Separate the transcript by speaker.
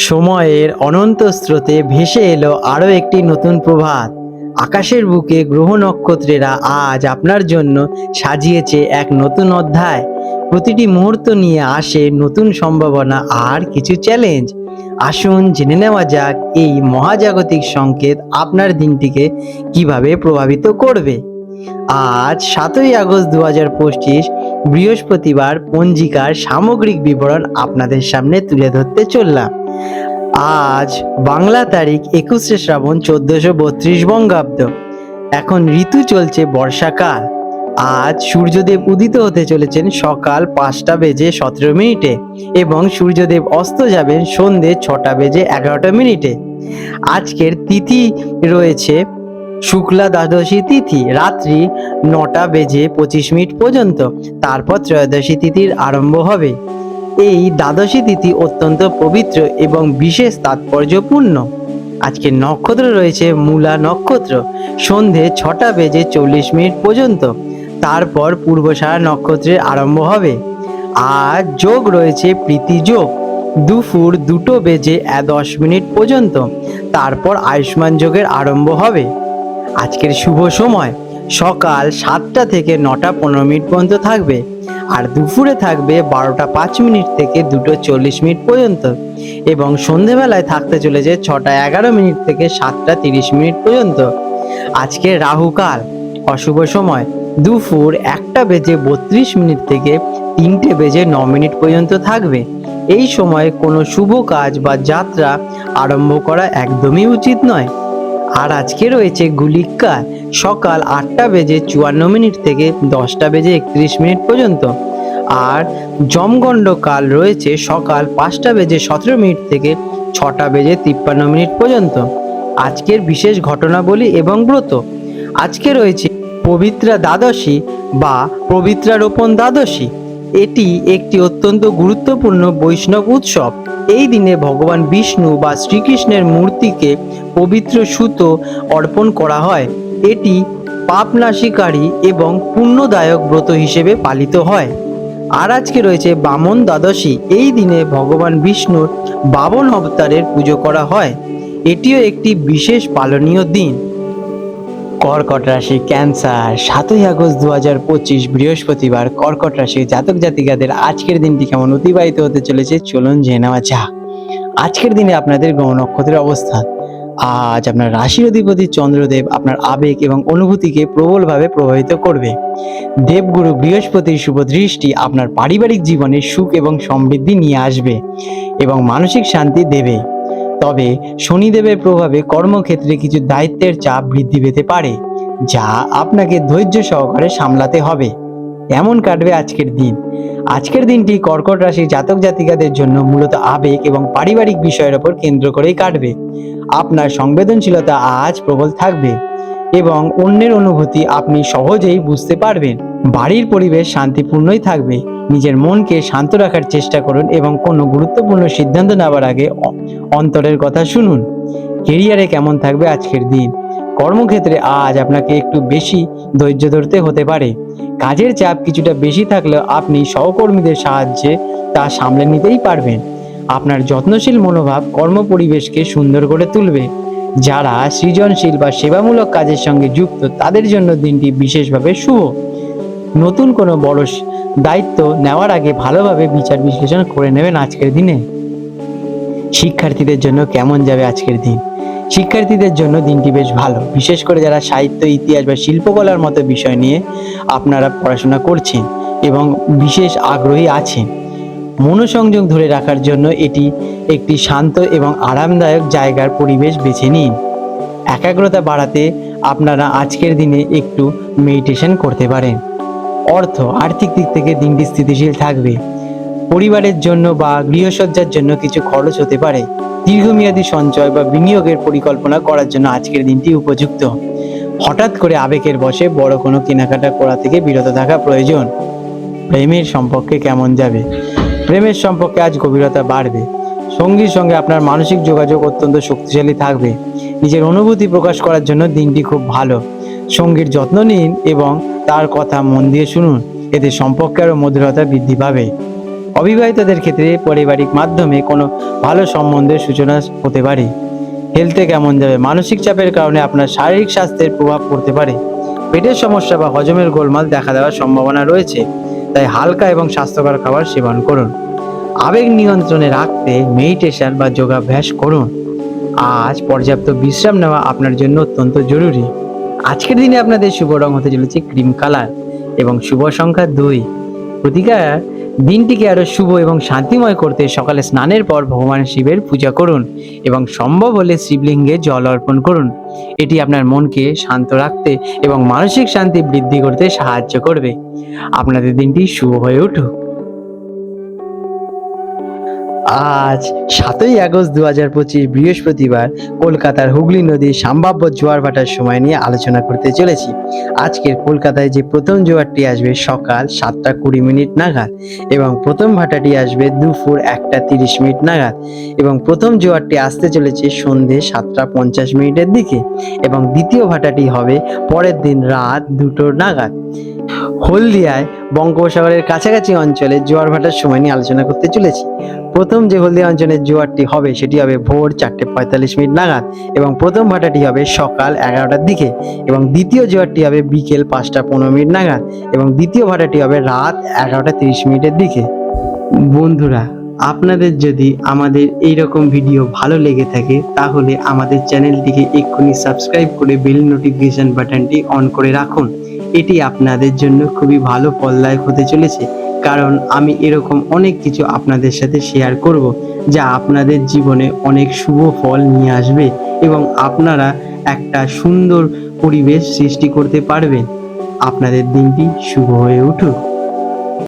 Speaker 1: সময়ের অনন্ত স্রোতে ভেসে এলো আরও একটি নতুন প্রভাত। আকাশের বুকে গ্রহ নক্ষত্রেরা আজ আপনার জন্য সাজিয়েছে এক নতুন অধ্যায়। প্রতিটি মুহূর্ত নিয়ে আসে নতুন সম্ভাবনা আর কিছু চ্যালেঞ্জ। আসুন জেনে নেওয়া যাক এই মহাজাগতিক সংকেত আপনার দিনটিকে কিভাবে প্রভাবিত করবে। আজ 7ই আগস্ট 2025, বৃহস্পতিবার, পঞ্জিকার সামগ্রিক বিবরণ আপনাদের সামনে তুলে ধরতে চললাম। আজ বাংলা তারিখ 21শে শ্রাবণ 1432 বঙ্গাব্দ। এখন ঋতু চলছে বর্ষাকাল। আজ সূর্যদেব উদিত হতে চলেছেন সকাল 5টা বেজে 17 মিনিটে এবং সূর্যদেব অস্ত যাবেন সন্ধে 6টা বেজে 11টা মিনিটে। আজকের তিথি রয়েছে শুক্লা দ্বাদশী তিথি রাত্রি 9টা বেজে 25 মিনিট পর্যন্ত। তারপর ত্রয়োদশী তিথির আরম্ভ হবে। এই দ্বাদশী তিথি অত্যন্ত পবিত্র এবং বিশেষ তাৎপর্যপূর্ণ। আজকের নক্ষত্র রয়েছে মূলা নক্ষত্র সন্ধে 6টা বেজে 40 মিনিট পর্যন্ত। তারপর পূর্বষাঢ়া নক্ষত্রের আরম্ভ হবে। আজ যোগ রয়েছে প্রীতি যোগ দুপুর 2টো বেজে 10 মিনিট পর্যন্ত। তারপর আয়ুষ্মান যোগের আরম্ভ হবে। আজকের শুভ সময় সকাল 7টা থেকে 9টা 15 মিনিট পর্যন্ত থাকবে, আর দুপুরে থাকবে 12টা 5 মিনিট থেকে 2টো 40 মিনিট পর্যন্ত, এবং সন্ধেবেলায় থাকতে চলেছে 6টা 11 মিনিট থেকে 7টা 30 মিনিট পর্যন্ত। আজকে রাহুকাল অশুভ সময় দুপুর 1টা বেজে 32 মিনিট থেকে 3টে বেজে 9 মিনিট পর্যন্ত থাকবে। এই সময় কোনো শুভ কাজ বা যাত্রা আরম্ভ করা একদমই উচিত নয়। আর আজকে রয়েছে গুলিক কাল সকাল 8টা বেজে 54 মিনিট থেকে 10টা বেজে 31 মিনিট পর্যন্ত। আর যমগণ্ড কাল রয়েছে সকাল 5টা বেজে 17 মিনিট থেকে 6টা বেজে 53 মিনিট পর্যন্ত। আজকের বিশেষ ঘটনাবলী এবং ব্রত। আজকে রয়েছে পবিত্রা দ্বাদশী বা পবিত্রারোপণ দ্বাদশী। এটি একটি অত্যন্ত গুরুত্বপূর্ণ বৈষ্ণব উৎসব। এই দিনে ভগবান বিষ্ণু বা শ্রীকৃষ্ণের মূর্তিকে পবিত্র সুতো অর্পণ করা হয়। এটি পাপনাশীকারী এবং পুণ্যদায়ক ব্রত হিসেবে পালিত হয়। আর আজকে রয়েছে বামন দ্বাদশী। এই দিনে ভগবান বিষ্ণুর বামন অবতারের পুজো করা হয়। এটিও একটি বিশেষ পালনীয় দিন। কর্কট রাশি ক্যান্সার 7ই আগস্ট 2025 বৃহস্পতিবার কর্কট রাশি জাতক জাতিকাদের আজকের দিনটি কেমন অতিবাহিত হতে চলেছে চলুন জেনে নেওয়া যাক। আজকের দিনে আপনাদের গ্রহ নক্ষত্রের অবস্থান। আজ আপনার রাশির অধিপতি চন্দ্রদেব আপনার আবেগ এবং অনুভূতিকে প্রবলভাবে প্রভাবিত করবে। দেবগুরু বৃহস্পতির শুভ দৃষ্টি আপনার পারিবারিক জীবনে সুখ এবং সমৃদ্ধি নিয়ে আসবে এবং মানসিক শান্তি দেবে। তবে শনিদেবের প্রভাবে কর্মক্ষেত্রে কিছু দায়িত্বের চাপ বৃদ্ধি পেতে পারে, যা আপনাকে ধৈর্য সহকারে সামলাতে হবে। এমন কাটবে আজকের দিন। আজকের দিনটি কর্কট রাশির জাতক জাতিকাদের জন্য মূলত আবেগ এবং পারিবারিক বিষয়ের উপর কেন্দ্র করেই কাটবে। আপনার সংবেদনশীলতা আজ প্রবল থাকবে এবং অন্যের অনুভূতি আপনি সহজেই বুঝতে পারবেন। বাড়ির পরিবেশ শান্তিপূর্ণই থাকবে। নিজের মনকে শান্ত রাখার চেষ্টা করুন এবং কোনো গুরুত্বপূর্ণ সিদ্ধান্ত নেওয়ার আগে অন্তরের কথা শুনুন। কেরিয়ারে কেমন থাকবে আজকের দিন। কর্মক্ষেত্রে আজ আপনাকে একটু বেশি ধৈর্য ধরতে হতে পারে। কাজের চাপ কিছুটা বেশি থাকলেও আপনি সহকর্মীদের সাহায্যে তা সামলে নিতেই পারবেন। আপনার যত্নশীল মনোভাব কর্ম পরিবেশকে সুন্দর করে তুলবে। যারা সৃজনশীল বা সেবামূলক কাজের সঙ্গে যুক্ত তাদের জন্য দিনটি বিশেষভাবে শুভ। নতুন কোনো বড় দায়িত্ব নেওয়ার আগে ভালোভাবে বিচার বিশ্লেষণ করে নেবেন আজকের দিনে। শিক্ষার্থীদের জন্য কেমন যাবে আজকের দিন। শিক্ষার্থীদের জন্য দিনটি বেশ ভালো, বিশেষ করে যারা সাহিত্য, ইতিহাস বা শিল্পকলার মতো বিষয় নিয়ে আপনারা পড়াশোনা করছেন এবং বিশেষ আগ্রহী আছেন। মনোসংযোগ ধরে রাখার জন্য এটি একটি শান্ত এবং আরামদায়ক জায়গার পরিবেশ বেছে নিন। একাগ্রতা বাড়াতে আপনারা আজকের দিনে একটু মেডিটেশন করতে পারেন। অর্থ, আর্থিক দিক থেকে দিনটি স্থিতিশীল থাকবে। পরিবারের জন্য বা গৃহসজ্জার জন্য কিছু খরচ হতে পারে। দীর্ঘমেয়াদী সঞ্চয় বা বিনিয়োগের পরিকল্পনা করার জন্য আজকের দিনটি উপযুক্ত। হঠাৎ করে আবেগের বশে বড় কোনো কেনাকাটা করা থেকে বিরত থাকা প্রয়োজন। প্রেমের সম্পর্কে কেমন যাবে। প্রেমের সম্পর্কে আজ গভীরতা বাড়বে। সঙ্গীর সঙ্গে আপনার মানসিক যোগাযোগ অত্যন্ত শক্তিশালী থাকবে। নিজের অনুভূতি প্রকাশ করার জন্য দিনটি খুব ভালো। সঙ্গীর যত্ন নিন এবং তার কথা মন দিয়ে শুনুন, এতে সম্পর্কে আরও মধুরতা বৃদ্ধি পাবে। অবিবাহিতদের ক্ষেত্রে পারিবারিক মাধ্যমে কোনো ভালো সম্বন্ধের সূচনা হতে পারে। হেলথে কেমন যাবে? মানসিক চাপের কারণে আপনার শারীরিক স্বাস্থ্যের প্রভাব পড়তে পারে। পেটের সমস্যা বা হজমের গোলমাল দেখা দেওয়ার সম্ভাবনা রয়েছে, তাই হালকা এবং স্বাস্থ্যকর খাবার সেবন করুন। আবেগ নিয়ন্ত্রণে রাখতে মেডিটেশন বা যোগাভ্যাস করুন। আজ পর্যাপ্ত বিশ্রাম নেওয়া আপনার জন্য অত্যন্ত জরুরি। আজকের দিনে আপনাদের শুভ রং হতে চলেছে ক্রিম কালার এবং শুভ সংখ্যা 2। প্রতিকার দিনটিকে আরো শুভ এবং শান্তিময় করতে সকালে স্নানের পর ভগবান শিবের পূজা করুন এবং সম্ভব হলে শিবলিঙ্গে জল অর্পণ করুন। এটি আপনার মনকে শান্ত রাখতে এবং মানসিক শান্তি বৃদ্ধি করতে সাহায্য করবে। আপনাদের দিনটি শুভ হয়ে উঠুক। আজ 7ই আগস্ট 2025 বৃহস্পতিবার কলকাতার হুগলি নদীর সম্ভাব্য জোয়ার ভাটার সময় নিয়ে আলোচনা করতে চলেছি। আজকের কলকাতায় যে প্রথম জোয়ারটি আসবে সকাল 7টা 20 নাগাদ এবং প্রথম ভাটাটি আসবে দুপুর 1টা 30 নাগাদ এবং প্রথম জোয়ারটি আসতে চলেছে সন্ধে 7টা 50 দিকে এবং দ্বিতীয় ভাটাটি হবে পরের দিন রাত 2টো নাগাদ। হলদিয়ায় বঙ্গোপসাগরের কাছাকাছি অঞ্চলে জোয়ার ভাটার সময় নিয়ে আলোচনা করতে চলেছি। প্রথম যে হলদিয়া অঞ্চলের জোয়ারটি হবে সেটি হবে ভোর 4টা 45 নাগাদ এবং প্রথম ভাটাটি হবে সকাল 11টার দিকে এবং দ্বিতীয় জোয়ারটি হবে বিকেল 5টা 15 নাগাদ এবং দ্বিতীয় ভাটাটি হবে রাত 11টা 30 দিকে। বন্ধুরা, আপনাদের যদি আমাদের এই রকম ভিডিও ভালো লেগে থাকে তাহলে আমাদের চ্যানেলটিকে এক্ষুনি সাবস্ক্রাইব করে বেল নোটিফিকেশন বাটনটি অন করে রাখুন। এটি আপনাদের জন্য খুবই ভালো ফলদায়ক হতে চলেছে, কারণ আমি এরকম অনেক কিছু আপনাদের সাথে শেয়ার করব যা আপনাদের জীবনে অনেক শুভ ফল নিয়ে আসবে এবং আপনারা একটা সুন্দর পরিবেশ সৃষ্টি করতে পারবেন। আপনাদের দিনটি শুভ হয়ে উঠুক।